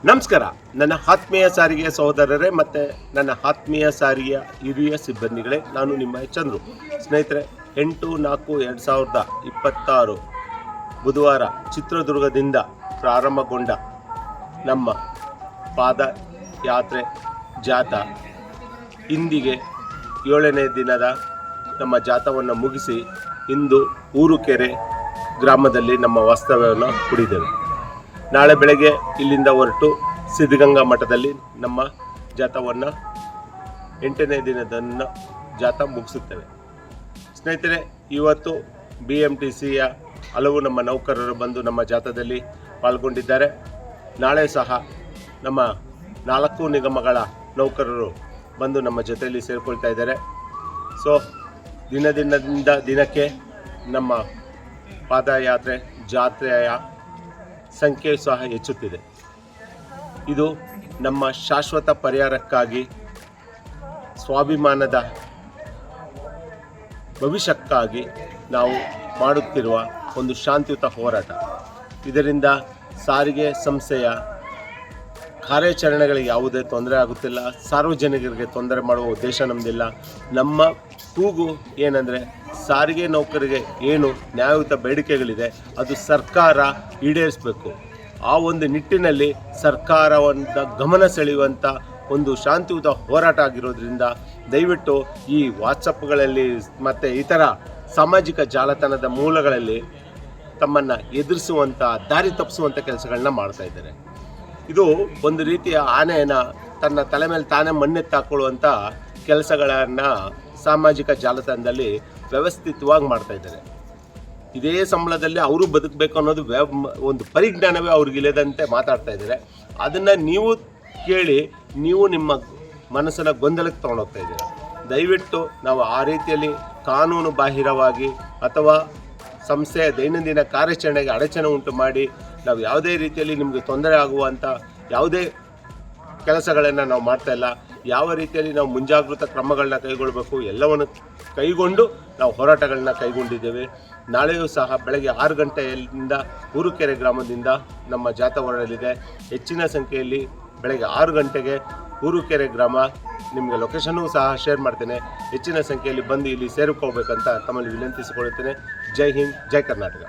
ನಮಸ್ಕಾರ. ನನ್ನ ಆತ್ಮೀಯ ಸಾರಿಗೆಯ ಸಹೋದರರೇ ಮತ್ತು ನನ್ನ ಆತ್ಮೀಯ ಸಾರಿಗೆಯ ಹಿರಿಯ ಸಿಬ್ಬಂದಿಗಳೇ, ನಾನು ನಿಮ್ಮ ಚಂದ್ರು. ಸ್ನೇಹಿತರೆ, 8/4/2026 ಬುಧವಾರ ಚಿತ್ರದುರ್ಗದಿಂದ ಪ್ರಾರಂಭಗೊಂಡ ನಮ್ಮ ಪಾದಯಾತ್ರೆ ಜಾಥಾ ಇಂದಿಗೆ 7ನೇ ದಿನದ ನಮ್ಮ ಜಾಥಾವನ್ನು ಮುಗಿಸಿ ಇಂದು ಊರುಕೆರೆ ಗ್ರಾಮದಲ್ಲಿ ನಮ್ಮ ವಾಸ್ತವ್ಯವನ್ನು ಹೂಡಿದ್ದೇವೆ. ನಾಳೆ ಬೆಳಗ್ಗೆ ಇಲ್ಲಿಂದ ಹೊರಟು ಸಿದ್ಧಗಂಗಾ ಮಠದಲ್ಲಿ ನಮ್ಮ ಜಾಥಾವನ್ನು 8ನೇ ದಿನದನ್ನು ಜಾಥಾ ಮುಗಿಸುತ್ತೇವೆ. ಸ್ನೇಹಿತರೆ, ಇವತ್ತು BMTCಯ ಹಲವು ನಮ್ಮ ನೌಕರರು ಬಂದು ನಮ್ಮ ಜಾಥಾದಲ್ಲಿ ಪಾಲ್ಗೊಂಡಿದ್ದಾರೆ. ನಾಳೆ ಸಹ ನಮ್ಮ 4 ನಿಗಮಗಳ ನೌಕರರು ಬಂದು ನಮ್ಮ ಜೊತೆಯಲ್ಲಿ ಸೇರಿಕೊಳ್ತಾ ಇದ್ದಾರೆ. ಸೊ ದಿನದಿಂದ ದಿನಕ್ಕೆ ನಮ್ಮ ಪಾದಯಾತ್ರೆ ಜಾತ್ರೆಯ ಸಂಖ್ಯೆ ಸಹ ಹೆಚ್ಚುತ್ತಿದೆ. ಇದು ನಮ್ಮ ಶಾಶ್ವತ ಪರಿಹಾರಕ್ಕಾಗಿ, ಸ್ವಾಭಿಮಾನದ ಭವಿಷ್ಯಕ್ಕಾಗಿ ನಾವು ಮಾಡುತ್ತಿರುವ ಒಂದು ಶಾಂತಿಯುತ ಹೋರಾಟ. ಇದರಿಂದ ಸಾರಿಗೆ ಸಂಸ್ಥೆಯ ಕಾರ್ಯಾಚರಣೆಗಳಿಗೆ ಯಾವುದೇ ತೊಂದರೆ ಆಗುತ್ತಿಲ್ಲ. ಸಾರ್ವಜನಿಕರಿಗೆ ತೊಂದರೆ ಮಾಡುವ ಉದ್ದೇಶ ನಮ್ಮದಿಲ್ಲ. ನಮ್ಮ ಕೂಗು ಏನಂದರೆ, ಸಾರಿಗೆ ನೌಕರಿಗೆ ಏನು ನ್ಯಾಯಯುತ ಬೇಡಿಕೆಗಳಿದೆ ಅದು ಸರ್ಕಾರ ಈಡೇರಿಸಬೇಕು. ಆ ಒಂದು ನಿಟ್ಟಿನಲ್ಲಿ ಸರ್ಕಾರವನ್ನು ಗಮನ ಸೆಳೆಯುವಂಥ ಒಂದು ಶಾಂತಿಯುತ ಹೋರಾಟ ಆಗಿರೋದ್ರಿಂದ ದಯವಿಟ್ಟು ಈ ವಾಟ್ಸಪ್ಗಳಲ್ಲಿ ಮತ್ತು ಇತರ ಸಾಮಾಜಿಕ ಜಾಲತಾಣದ ಮೂಲಗಳಲ್ಲಿ ತಮ್ಮನ್ನು ಎದುರಿಸುವಂಥ, ದಾರಿ ತಪ್ಪಿಸುವಂಥ ಕೆಲಸಗಳನ್ನ ಮಾಡ್ತಾ ಇದ್ದಾರೆ. ಇದು ಒಂದು ರೀತಿಯ ಆನೆಯನ್ನು ತನ್ನ ತಲೆ ಮೇಲೆ ತಾನೇ ಮಣ್ಣೆತ್ತಾಕೊಳ್ಳುವಂಥ ಕೆಲಸಗಳನ್ನು ಸಾಮಾಜಿಕ ಜಾಲತಾಣದಲ್ಲಿ ವ್ಯವಸ್ಥಿತವಾಗಿ ಮಾಡ್ತಾ ಇದ್ದಾರೆ. ಇದೇ ಸಂಬಳದಲ್ಲಿ ಅವರು ಬದುಕಬೇಕು ಅನ್ನೋದು ಒಂದು ಪರಿಜ್ಞಾನವೇ ಅವ್ರಿಗಿಲ್ಲದಂತೆ ಮಾತಾಡ್ತಾ ಇದ್ದಾರೆ. ಅದನ್ನು ನೀವು ಕೇಳಿ ನೀವು ನಿಮ್ಮ ಮನಸ್ಸನ್ನು ಗೊಂದಲಕ್ಕೆ ತೊಗೊಂಡೋಗ್ತಾ ಇದ್ದೀರ. ದಯವಿಟ್ಟು ನಾವು ಆ ರೀತಿಯಲ್ಲಿ ಕಾನೂನು ಬಾಹಿರವಾಗಿ ಅಥವಾ ಸಂಸ್ಥೆಯ ದೈನಂದಿನ ಕಾರ್ಯಾಚರಣೆಗೆ ಅಡಚಣೆ ಉಂಟು ಮಾಡಿ ನಾವು ಯಾವುದೇ ರೀತಿಯಲ್ಲಿ ನಿಮಗೆ ತೊಂದರೆ ಆಗುವಂಥ ಯಾವುದೇ ಕೆಲಸಗಳನ್ನು ನಾವು ಮಾಡ್ತಾ ಇಲ್ಲ. ಯಾವ ರೀತಿಯಲ್ಲಿ ನಾವು ಮುಂಜಾಗೃತ ಕ್ರಮಗಳನ್ನ ಕೈಗೊಳ್ಳಬೇಕು ಎಲ್ಲವನ್ನು ಕೈಗೊಂಡು ನಾವು ಹೋರಾಟಗಳನ್ನ ಕೈಗೊಂಡಿದ್ದೇವೆ. ನಾಳೆಯೂ ಸಹ ಬೆಳಗ್ಗೆ 6 ಗಂಟೆಯಿಂದ ಊರುಕೆರೆ ಗ್ರಾಮದಿಂದ ನಮ್ಮ ಜಾಥಾ ಹೊರಡಲಿದೆ. ಹೆಚ್ಚಿನ ಸಂಖ್ಯೆಯಲ್ಲಿ ಬೆಳಗ್ಗೆ 6 ಗಂಟೆಗೆ ಊರುಕೆರೆ ಗ್ರಾಮ, ನಿಮಗೆ ಲೊಕೇಶನ್ನೂ ಸಹ ಶೇರ್ ಮಾಡ್ತೇನೆ. ಹೆಚ್ಚಿನ ಸಂಖ್ಯೆಯಲ್ಲಿ ಬಂದು ಇಲ್ಲಿ ಸೇರಿಕೊಳ್ಬೇಕಂತ ತಮ್ಮಲ್ಲಿ ವಿನಂತಿಸಿಕೊಳ್ಳುತ್ತೇನೆ. ಜೈ ಹಿಂದ್, ಜೈ ಕರ್ನಾಟಕ.